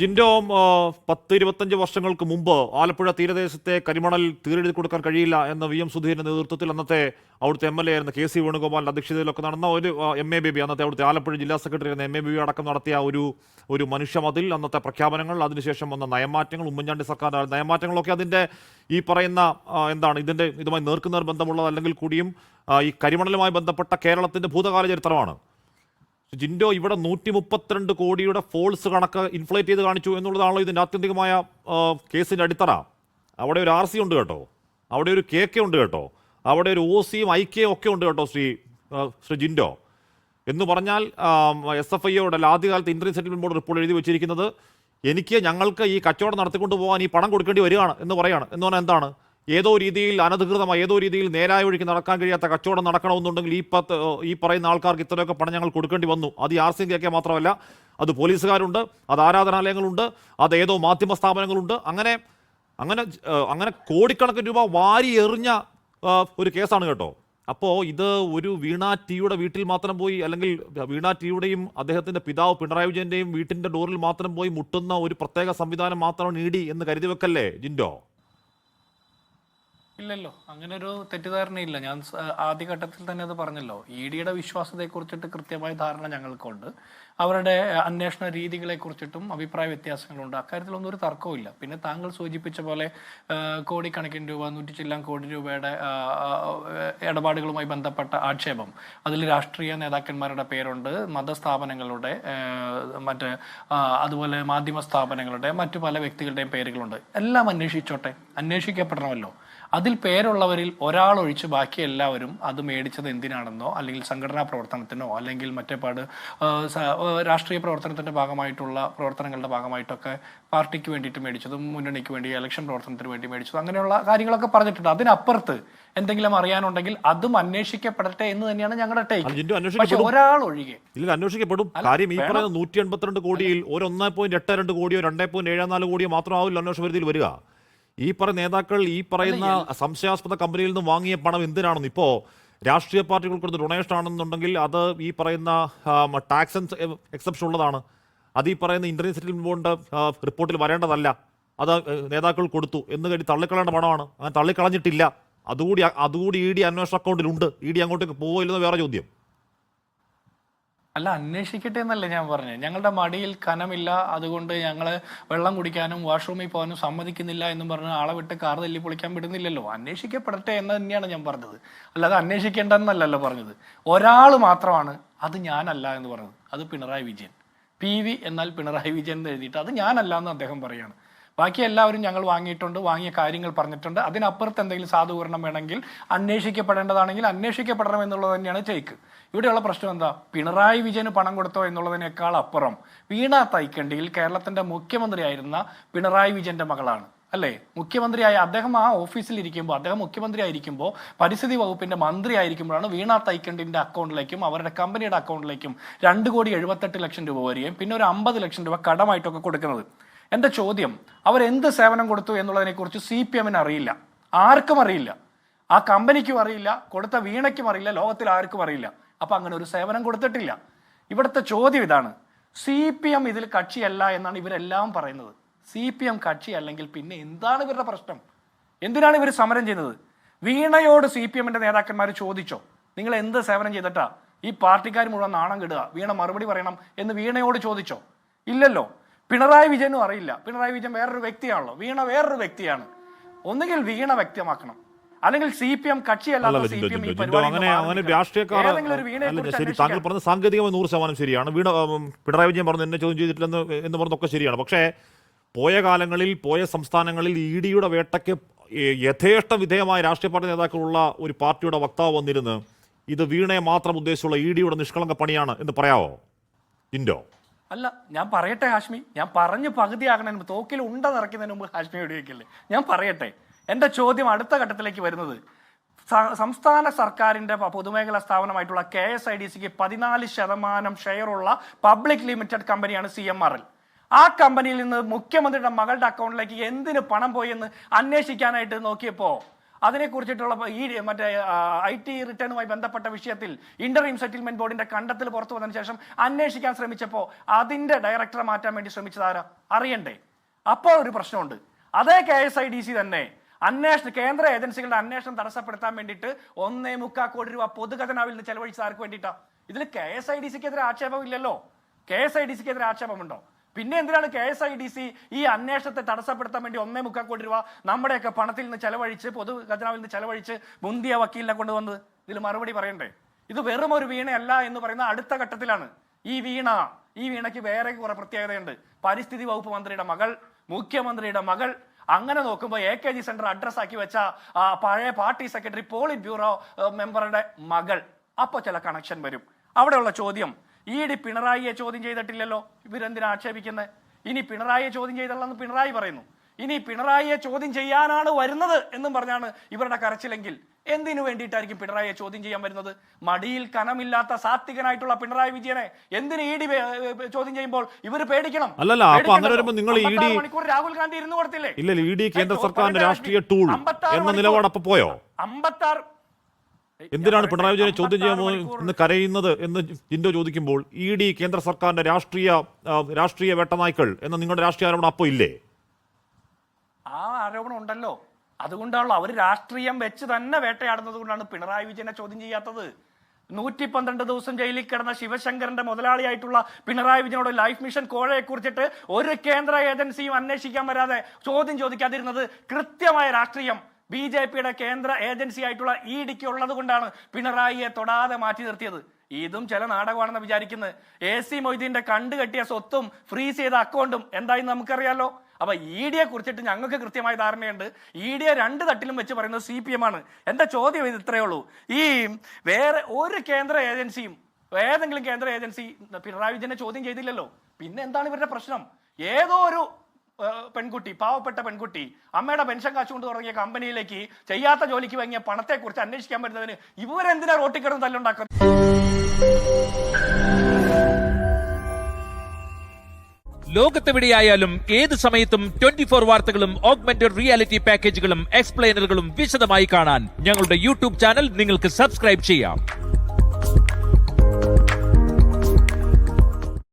ജിൻഡോ 10-25 വർഷങ്ങൾക്ക് മുമ്പ് ആലപ്പുഴ തീരദേശത്തെ കരിമണൽ തീരെഴുതി കൊടുക്കാൻ കഴിയില്ല എന്ന വി എം സുധീരന്റെ നേതൃത്വത്തിൽ അന്നത്തെ അവിടുത്തെ എം എൽ എ ആയിരുന്ന കെ സി വേണുഗോപാലിന്റെ അധ്യക്ഷതയിലൊക്കെ നടന്ന ഒരു എം എ ബേബി അന്നത്തെ അവിടുത്തെ ആലപ്പുഴ ജില്ലാ സെക്രട്ടറി ആയിരുന്ന എം എ ബേബി അടക്കം നടത്തിയ ഒരു മനുഷ്യമതിൽ അന്നത്തെ പ്രഖ്യാപനങ്ങൾ അതിനുശേഷം വന്ന നയമാറ്റങ്ങൾ ഉമ്മൻചാണ്ടി സർക്കാർ നയമാറ്റങ്ങളൊക്കെ അതിന്റെ ഈ പറയുന്ന എന്താണ് ഇതുമായി നേർക്കുനേർ ബന്ധമുള്ളത് അല്ലെങ്കിൽ കൂടിയും ഈ കരിമണലുമായി ബന്ധപ്പെട്ട കേരളത്തിന്റെ ഭൂതകാല ചരിത്രമാണ്. ജിൻഡോ ഇവിടെ 132 കോടിയുടെ ഫോൾസ് കണക്ക് ഇൻഫ്ലേറ്റ് ചെയ്ത് കാണിച്ചു എന്നുള്ളതാണല്ലോ ഇതിൻ്റെ ആത്യന്തികമായ കേസിൻ്റെ അടിത്തറ. അവിടെ ഒരു RC ഉണ്ട് കേട്ടോ, അവിടെ ഒരു KK ഉണ്ട് കേട്ടോ, അവിടെ ഒരു OCയും IKയും ഒക്കെ ഉണ്ട് കേട്ടോ ശ്രീ ജിൻഡോ. എന്ന് പറഞ്ഞാൽ SFIയോടെ ആദ്യകാലത്ത് ഇന്ത്യൻ സെറ്റിൽമെൻറ്റ് ബോർഡ് റിപ്പോർട്ട് എഴുതി വെച്ചിരിക്കുന്നത് ഞങ്ങൾക്ക് ഈ കച്ചവടം നടത്തിക്കൊണ്ട് പോകാൻ ഈ പണം കൊടുക്കേണ്ടി വരികയാണ് എന്ന് പറയാണ്. എന്ന് പറഞ്ഞാൽ എന്താണ്, ഏതോ രീതിയിൽ അനധികൃതമായി ഏതോ രീതിയിൽ നേരായ വഴിക്ക് നടക്കാൻ കഴിയാത്ത കച്ചവടം നടക്കണമെന്നുണ്ടെങ്കിൽ ഈ പറയുന്ന ആൾക്കാർക്ക് ഇത്രയൊക്കെ പണം ഞങ്ങൾ കൊടുക്കേണ്ടി വന്നു. അത് ഈ RC KK മാത്രമല്ല, അത് പോലീസുകാരുണ്ട്, അത് ആരാധനാലയങ്ങളുണ്ട്, അത് ഏതോ മാധ്യമ സ്ഥാപനങ്ങളുണ്ട്. അങ്ങനെ കോടിക്കണക്കിന് രൂപ വാരി എറിഞ്ഞ ഒരു കേസാണ് കേട്ടോ. അപ്പോൾ ഇത് ഒരു വീണ ടിയുടെ വീട്ടിൽ മാത്രം പോയി, അല്ലെങ്കിൽ വീണ ടിയുടെയും അദ്ദേഹത്തിൻ്റെ പിതാവ് പിണറായി വിജയൻ്റെയും വീട്ടിൻ്റെ ഡോറിൽ മാത്രം പോയി മുട്ടുന്ന ഒരു പ്രത്യേക സംവിധാനം മാത്രമാണ് ED എന്ന് കരുതി വെക്കല്ലേ ജിൻഡോ? ഇല്ലല്ലോ, അങ്ങനെ ഒരു തെറ്റിദ്ധാരണയില്ല. ഞാൻ ആദ്യഘട്ടത്തിൽ തന്നെ അത് പറഞ്ഞല്ലോ. EDയുടെ വിശ്വാസത്തെക്കുറിച്ചിട്ട് കൃത്യമായ ധാരണ ഞങ്ങൾക്കുണ്ട്. അവരുടെ അന്വേഷണ രീതികളെ കുറിച്ചിട്ടും അഭിപ്രായ വ്യത്യാസങ്ങളുണ്ട്. അക്കാര്യത്തിലൊന്നും ഒരു തർക്കവുമില്ല. പിന്നെ താങ്കൾ സൂചിപ്പിച്ച പോലെ കോടിക്കണക്കിന് രൂപ 100 ചില്ലാൻ കോടി രൂപയുടെ ഇടപാടുകളുമായി ബന്ധപ്പെട്ട ആക്ഷേപം, അതിൽ രാഷ്ട്രീയ നേതാക്കന്മാരുടെ പേരുണ്ട്, മതസ്ഥാപനങ്ങളുടെ അതുപോലെ മാധ്യമ സ്ഥാപനങ്ങളുടെ മറ്റു പല വ്യക്തികളുടെയും പേരുകളുണ്ട്. എല്ലാം അന്വേഷിച്ചോട്ടെ, അന്വേഷിക്കപ്പെടണമല്ലോ. അതിൽ പേരുള്ളവരിൽ ഒരാളൊഴിച്ച് ബാക്കി എല്ലാവരും അത് മേടിച്ചത് എന്തിനാണെന്നോ, അല്ലെങ്കിൽ സംഘടനാ പ്രവർത്തനത്തിനോ, അല്ലെങ്കിൽ മറ്റേപാട് രാഷ്ട്രീയ പ്രവർത്തനത്തിന്റെ ഭാഗമായിട്ടുള്ള പ്രവർത്തനങ്ങളുടെ ഭാഗമായിട്ടൊക്കെ പാർട്ടിക്ക് വേണ്ടിയിട്ട് മേടിച്ചതും മുന്നണിക്ക് വേണ്ടി ഇലക്ഷൻ പ്രവർത്തനത്തിന് വേണ്ടി മേടിച്ചതും അങ്ങനെയുള്ള കാര്യങ്ങളൊക്കെ പറഞ്ഞിട്ടുണ്ട്. അതിനപ്പുറത്ത് എന്തെങ്കിലും അറിയാനുണ്ടെങ്കിൽ അതും അന്വേഷിക്കപ്പെടട്ടെ എന്ന് തന്നെയാണ് ഞങ്ങളുടെ ടേക്ക്. പക്ഷെ ഒരാൾ ഒഴികെ അന്വേഷിക്കപ്പെടും. കാര്യം ഈ പറയുന്ന 182 കോടിയിൽ ഒരു 1.82 കോടിയോ 2.74 കോടിയോ മാത്രമാവില്ല അന്വേഷണ പരിധിയിൽ വരിക. ഈ പറയുന്ന നേതാക്കൾ ഈ പറയുന്ന സംശയാസ്പദ കമ്പനിയിൽ നിന്ന് വാങ്ങിയ പണം എന്തിനാണെന്ന്, ഇപ്പോൾ രാഷ്ട്രീയ പാർട്ടികൾ കൊടുത്ത ഡൊണേഷൻ ആണെന്നുണ്ടെങ്കിൽ അത് ഈ പറയുന്ന ടാക്സ് എക്സെപ്ഷൻ ഉള്ളതാണ്. അത് ഈ പറയുന്ന ഇന്ത്യൻ സെറ്റിൽമെന്റ് ബോർഡ് റിപ്പോർട്ടിൽ വരേണ്ടതല്ല. അത് നേതാക്കൾ കൊടുത്തു എന്ന് കരുതി തള്ളിക്കളയേണ്ട പണമാണ്. അങ്ങനെ തള്ളിക്കളഞ്ഞിട്ടില്ല. അതുകൂടി ED അന്വേഷണ അക്കൗണ്ടിലുണ്ട്. ED അങ്ങോട്ടേക്ക് പോവില്ലെന്ന് വേറെ ചോദ്യം. അല്ല, അന്വേഷിക്കട്ടെ എന്നല്ലേ ഞാൻ പറഞ്ഞത്. ഞങ്ങളുടെ മടിയിൽ കനമില്ല, അതുകൊണ്ട് ഞങ്ങൾ വെള്ളം കുടിക്കാനും വാഷ്റൂമിൽ പോകാനും സമ്മതിക്കുന്നില്ല എന്നും പറഞ്ഞ് ആളെ വിട്ട് കാർ തല്ലി പൊളിക്കാൻ വിടുന്നില്ലല്ലോ. അന്വേഷിക്കപ്പെടട്ടെ എന്ന് തന്നെയാണ് ഞാൻ പറഞ്ഞത്. അല്ലാതെ അന്വേഷിക്കേണ്ടെന്നല്ലല്ലോ പറഞ്ഞത്. ഒരാൾ മാത്രമാണ് അത് ഞാനല്ല എന്ന് പറഞ്ഞത്. അത് പിണറായി വിജയൻ. PV എന്നാൽ പിണറായി വിജയൻ എന്ന് എഴുതിയിട്ട് അത് ഞാനല്ല എന്ന് അദ്ദേഹം പറയുകയാണ്. ബാക്കി എല്ലാവരും ഞങ്ങൾ വാങ്ങിയിട്ടുണ്ട്, വാങ്ങിയ കാര്യങ്ങൾ പറഞ്ഞിട്ടുണ്ട്. അതിനപ്പുറത്ത് എന്തെങ്കിലും സാധൂകരണം വേണമെങ്കിൽ അന്വേഷിക്കപ്പെടേണ്ടതാണെങ്കിൽ അന്വേഷിക്കപ്പെടണം എന്നുള്ളത് തന്നെയാണ് ടേക്ക്. ഇവിടെയുള്ള പ്രശ്നം എന്താ, പിണറായി വിജയന് പണം കൊടുത്തോ എന്നുള്ളതിനേക്കാൾ അപ്പുറം വീണ തൈക്കണ്ടിയിൽ കേരളത്തിന്റെ മുഖ്യമന്ത്രിയായിരുന്ന പിണറായി വിജയന്റെ മകളാണ് അല്ലേ മുഖ്യമന്ത്രിയായ അദ്ദേഹം. ആ ഓഫീസിൽ ഇരിക്കുമ്പോൾ, അദ്ദേഹം മുഖ്യമന്ത്രി ആയിരിക്കുമ്പോൾ, പരിസ്ഥിതി വകുപ്പിന്റെ മന്ത്രി ആയിരിക്കുമ്പോഴാണ് വീണ തൈക്കണ്ടിന്റെ അക്കൗണ്ടിലേക്കും അവരുടെ കമ്പനിയുടെ അക്കൗണ്ടിലേക്കും 2,78,00,000 രൂപ വരികയും പിന്നെ ഒരു 50 ലക്ഷം രൂപ കടമായിട്ടൊക്കെ കൊടുക്കുന്നത്. എന്റെ ചോദ്യം, അവരെന്ത് സേവനം കൊടുത്തു എന്നുള്ളതിനെ കുറിച്ച് CPMന് അറിയില്ല, ആർക്കും അറിയില്ല, ആ കമ്പനിക്കും അറിയില്ല, കൊടുത്ത വീണയ്ക്കും അറിയില്ല, ലോകത്തിൽ ആർക്കും അറിയില്ല. അപ്പൊ അങ്ങനെ ഒരു സേവനം കൊടുത്തിട്ടില്ല. ഇവിടുത്തെ ചോദ്യം ഇതാണ്, CPM ഇതിൽ കക്ഷിയല്ല എന്നാണ് ഇവരെല്ലാം പറയുന്നത്. CPM കക്ഷി അല്ലെങ്കിൽ പിന്നെ എന്താണ് ഇവരുടെ പ്രശ്നം? എന്തിനാണ് ഇവർ സമരം ചെയ്യുന്നത്? വീണയോട് CPMന്റെ നേതാക്കന്മാർ ചോദിച്ചോ, നിങ്ങൾ എന്ത് സേവനം ചെയ്തിട്ടാ ഈ പാർട്ടിക്കാർ മുഴുവൻ നാണം കെടുക, വീണ മറുപടി പറയണം എന്ന് വീണയോട് ചോദിച്ചോ? ഇല്ലല്ലോ. പിണറായി വിജയനും അറിയില്ല. പിണറായി വിജയൻ വേറൊരു വ്യക്തിയാണല്ലോ, വീണ വേറൊരു വ്യക്തിയാണ്. ഒന്നുകിൽ വീണ വ്യക്തമാക്കണം, അല്ലെങ്കിൽ CPM കക്ഷിയല്ലാത്ത CPM ഈ ശരി, താങ്കൾ പറഞ്ഞ സാങ്കേതികമായി 100% ശരിയാണ്. പിണറായി വിജയൻ പറഞ്ഞു എന്നെ ചോദ്യം ചെയ്തിട്ടില്ലെന്ന് എന്ന് പറഞ്ഞതൊക്കെ ശരിയാണ്. പക്ഷേ പോയ കാലങ്ങളിൽ പോയ സംസ്ഥാനങ്ങളിൽ EDയുടെ വേട്ടയ്ക്ക് യഥേഷ്ട വിധേയമായ രാഷ്ട്രീയ പാർട്ടി നേതാക്കളുള്ള ഒരു പാർട്ടിയുടെ വക്താവ് വന്നിരുന്ന് ഇത് വീണയെ മാത്രം ഉദ്ദേശിച്ചുള്ള EDയുടെ നിഷ്കളങ്ക പണിയാണ് എന്ന് പറയാവോ ജിൻഡോ? അല്ല, ഞാൻ പറയട്ടെ ഹാഷ്മി, ഞാൻ പറഞ്ഞ് പകുതിയാകണതിന് തോക്കിൽ ഉണ്ട നിറയ്ക്കുന്നതിന് മുമ്പ് ഹാഷ്മി വെടിവെക്കില്ലേ? ഞാൻ പറയട്ടെ. എൻ്റെ ചോദ്യം അടുത്ത ഘട്ടത്തിലേക്ക് വരുന്നത്, സംസ്ഥാന സർക്കാരിന്റെ പൊതുമേഖലാ സ്ഥാപനമായിട്ടുള്ള KSIDCക്ക് 14% ഷെയറുള്ള പബ്ലിക് ലിമിറ്റഡ് കമ്പനിയാണ് CMRL. ആ കമ്പനിയിൽ നിന്ന് മുഖ്യമന്ത്രിയുടെ മകളുടെ അക്കൗണ്ടിലേക്ക് എന്തിന് പണം പോയി എന്ന് അന്വേഷിക്കാനായിട്ട് നോക്കിയപ്പോൾ അതിനെക്കുറിച്ചിട്ടുള്ള ഈ മറ്റേ IT റിട്ടേണുമായി ബന്ധപ്പെട്ട വിഷയത്തിൽ ഇന്റർവ്യൂ സെറ്റിൽമെന്റ് ബോർഡിന്റെ കണ്ടെത്തൽ പുറത്തു വന്നതിന് ശേഷം അന്വേഷിക്കാൻ ശ്രമിച്ചപ്പോൾ അതിന്റെ ഡയറക്ടറെ മാറ്റാൻ വേണ്ടി ശ്രമിച്ചതാരാ അറിയണ്ടേ? അപ്പോൾ ഒരു പ്രശ്നമുണ്ട്. അതേ KSIDC തന്നെ കേന്ദ്ര ഏജൻസികളുടെ അന്വേഷണം തടസ്സപ്പെടുത്താൻ വേണ്ടിയിട്ട് 1.25 കോടി രൂപ പൊതുഖജനാവിൽ നിന്ന് ചെലവഴിച്ചത് ആർക്ക് വേണ്ടിയിട്ടാ? ഇതിൽ KSIDCക്കെതിരെ ആക്ഷേപമില്ലല്ലോ. KSIDCക്കെതിരെ ആക്ഷേപമുണ്ടോ? പിന്നെ എന്തിനാണ് KSIDC ഈ അന്വേഷണത്തെ തടസ്സപ്പെടുത്താൻ വേണ്ടി 1.25 കോടി രൂപ നമ്മുടെയൊക്കെ പണത്തിൽ നിന്ന് ചെലവഴിച്ച് പൊതു ഖജനാവിൽ നിന്ന് ചെലവഴിച്ച് മുന്തിയ വക്കീലിനെ കൊണ്ടുവന്നത്? ഇതിൽ മറുപടി പറയണ്ടേ? ഇത് വെറും ഒരു വീണയല്ല എന്ന് പറയുന്ന അടുത്ത ഘട്ടത്തിലാണ്. ഈ വീണയ്ക്ക് വേറെ കുറെ പ്രത്യേകതയുണ്ട്. പരിസ്ഥിതി വകുപ്പ് മന്ത്രിയുടെ മകൾ, മുഖ്യമന്ത്രിയുടെ മകൾ, അങ്ങനെ നോക്കുമ്പോൾ AKG സെന്റർ അഡ്രസ് ആക്കി വെച്ച പഴയ പാർട്ടി സെക്രട്ടറി പോളിറ്റ് ബ്യൂറോ മെമ്പറുടെ മകൾ. അപ്പോൾ ചില കണക്ഷൻ വരും. അവിടെയുള്ള ചോദ്യം, ED പിണറായിയെ ചോദ്യം ചെയ്തിട്ടില്ലല്ലോ, ഇവരെന്തിനാ ആക്ഷേപിക്കുന്നത്? ഇനി പിണറായിയെ ചോദ്യം ചെയ്തല്ലെന്ന് പിണറായി പറയുന്നു. ഇനി പിണറായിയെ ചോദ്യം ചെയ്യാനാണ് വരുന്നത് എന്നും പറഞ്ഞാണ് ഇവരുടെ കരച്ചിലെങ്കിൽ എന്തിനു വേണ്ടിയിട്ടായിരിക്കും പിണറായിയെ ചോദ്യം ചെയ്യാൻ വരുന്നത്? മടിയിൽ കനമില്ലാത്ത സാത്വികനായിട്ടുള്ള പിണറായി വിജയനെ എന്തിന് ED ചോദ്യം ചെയ്യുമ്പോൾ ഇവർ പേടിക്കണം? അല്ലല്ല, അപ്പൊ അങ്ങനെ വരുമ്പോൾ നിങ്ങൾ മണിക്കൂർ രാഹുൽ ഗാന്ധി ഇരുന്ന് കൊടുത്തില്ലേ? ഇല്ല, ED കേന്ദ്ര സർക്കാരിന്റെ രാഷ്ട്രീയ ടൂൾ എന്ന നിലപാട് അപ്പൊ പോയോ? 56 എന്തിനാണ് പിണറായി വിജയനെ ചോദ്യം ചെയ്യാമോ എന്ന് കരയുന്നത് എന്ന് ജിൻഡോ ചോദിക്കുമ്പോൾ ED കേന്ദ്ര സർക്കാരിന്റെ രാഷ്ട്രീയ വേട്ടനായ്ക്കൾ എന്ന നിങ്ങളുടെ രാഷ്ട്രീയ ആരോപണം അപ്പൊ ഇല്ലേ? ആ ആരോപണം ഉണ്ടല്ലോ. അതുകൊണ്ടാണല്ലോ അവർ രാഷ്ട്രീയം വെച്ച് തന്നെ വേട്ടയാടുന്നത് കൊണ്ടാണ് പിണറായി വിജയനെ ചോദ്യം ചെയ്യാത്തത്. 112 ദിവസം ജയിലിൽ കിടന്ന ശിവശങ്കരന്റെ മുതലാളിയായിട്ടുള്ള പിണറായി വിജയനോട് ലൈഫ് മിഷൻ കോഴയെ കുറിച്ചിട്ട് ഒരു കേന്ദ്ര ഏജൻസിയും അന്വേഷിക്കാൻ വരാതെ ചോദ്യം ചോദിക്കാതിരുന്നത് കൃത്യമായ രാഷ്ട്രീയം BJPയുടെ കേന്ദ്ര ഏജൻസി ആയിട്ടുള്ള EDക്ക് ഉള്ളത് കൊണ്ടാണ് പിണറായിയെ തൊടാതെ മാറ്റി നിർത്തിയത്. ഇതും ചില നാടകമാണെന്ന് വിചാരിക്കുന്നത്. AC മൊയ്തീന്റെ കണ്ടുകെട്ടിയ സ്വത്തും ഫ്രീസ് ചെയ്ത അക്കൗണ്ടും എന്തായെന്ന് നമുക്കറിയാലോ. അപ്പൊ EDയെ കുറിച്ചിട്ട് ഞങ്ങൾക്ക് കൃത്യമായ ധാരണയുണ്ട്. EDയെ 2 തട്ടിലും വെച്ച് പറയുന്നത് CPM ആണ്. എന്റെ ചോദ്യം ഇത് ഇത്രയേ ഉള്ളൂ. ഈ വേറെ ഒരു കേന്ദ്ര ഏജൻസിയും ഏതെങ്കിലും കേന്ദ്ര ഏജൻസി പിണറായി വിജയനെ ചോദ്യം ചെയ്തില്ലല്ലോ. പിന്നെ എന്താണ് ഇവരുടെ പ്രശ്നം? ഏതോ ഒരു പെൺകുട്ടി, പാവപ്പെട്ട പെൺകുട്ടി, അമ്മയുടെ പെൻഷൻ കാശ് കൊണ്ട് തുടങ്ങിയ കമ്പനിയിലേക്ക് ചെയ്യാത്ത ജോലിക്ക് വാങ്ങിയ പണത്തെ കുറിച്ച് അന്വേഷിക്കാൻ വരുന്നതിന് ഇവരെന്തിനാ റോട്ടിൽ കിടന്ന് തല്ലുണ്ടാക്കുന്നത്? ലോകത്തെവിടെയായാലും ഏത് സമയത്തും 24 വാർത്തകളും ഓഗ്മെന്റഡ് റിയാലിറ്റി പാക്കേജുകളും എക്സ്പ്ലെയിനറുകളും വിശദമായി കാണാൻ ഞങ്ങളുടെ YouTube ചാനൽ നിങ്ങൾക്ക് സബ്സ്ക്രൈബ് ചെയ്യാം.